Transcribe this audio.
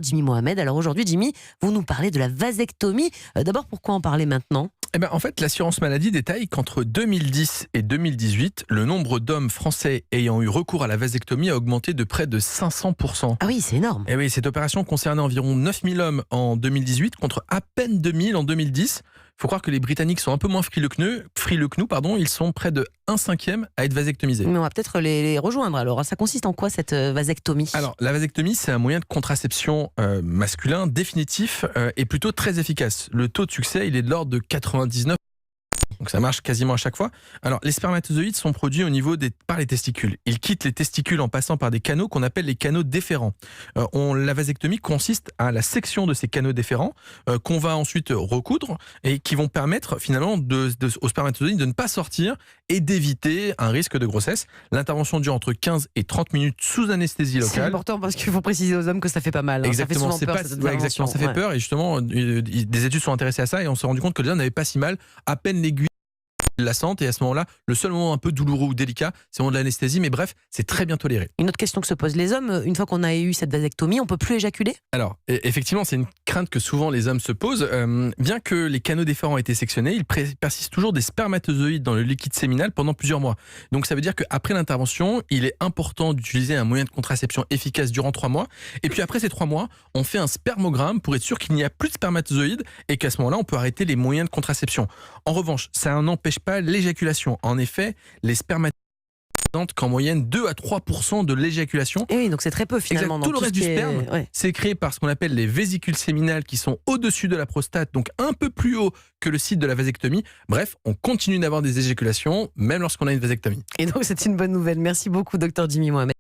Jimmy Mohamed. Alors aujourd'hui, Jimmy, vous nous parlez de la vasectomie. D'abord, pourquoi en parler maintenant ? En fait, l'assurance maladie détaille qu'entre 2010 et 2018, le nombre d'hommes français ayant eu recours à la vasectomie a augmenté de près de 500%. Ah oui, c'est énorme. Et oui, cette opération concernait environ 9000 hommes en 2018 contre à peine 2000 en 2010. Il faut croire que les Britanniques sont un peu moins frileux que nous. Ils sont près de 1/5 à être vasectomisés. Mais on va peut-être les rejoindre. Alors, ça consiste en quoi cette vasectomie ? Alors, la vasectomie, c'est un moyen de contraception masculin définitif et plutôt très efficace. Le taux de succès, il est de l'ordre de 99%. Donc ça marche quasiment à chaque fois. Alors les spermatozoïdes sont produits au niveau par les testicules. Ils quittent les testicules en passant par des canaux qu'on appelle les canaux déférents. La vasectomie consiste à la section de ces canaux déférents qu'on va ensuite recoudre et qui vont permettre finalement aux spermatozoïdes de ne pas sortir et d'éviter un risque de grossesse. L'intervention dure entre 15 et 30 minutes sous anesthésie locale. C'est important parce qu'il faut préciser aux hommes que ça fait pas mal. Exactement, ça fait souvent peur, exactement, ça fait peur et justement des études sont intéressées à ça et on s'est rendu compte que les hommes n'avaient pas si mal, à peine l'aiguille la sentent et à ce moment-là, le seul moment un peu douloureux ou délicat, c'est le moment de l'anesthésie, mais bref, c'est très bien toléré. Une autre question que se posent les hommes, une fois qu'on a eu cette vasectomie, on peut plus éjaculer ? Alors, effectivement, c'est une crainte que souvent les hommes se posent. Bien que les canaux déférents aient été sectionnés, il persiste toujours des spermatozoïdes dans le liquide séminal pendant plusieurs mois. Donc ça veut dire qu'après l'intervention, il est important d'utiliser un moyen de contraception efficace durant 3 mois. Et puis après ces 3 mois, on fait un spermogramme pour être sûr qu'il n'y a plus de spermatozoïdes et qu'à ce moment-là, on peut arrêter les moyens de contraception. En revanche, ça n'empêche pas l'éjaculation. En effet, les spermatozoïdes présentent qu'en moyenne 2 à 3% de l'éjaculation. Et oui, donc c'est très peu finalement. Tout le reste du sperme, c'est créé par ce qu'on appelle les vésicules séminales qui sont au-dessus de la prostate, donc un peu plus haut que le site de la vasectomie. Bref, on continue d'avoir des éjaculations, même lorsqu'on a une vasectomie. Et donc c'est une bonne nouvelle. Merci beaucoup, docteur Jimmy Mohamed.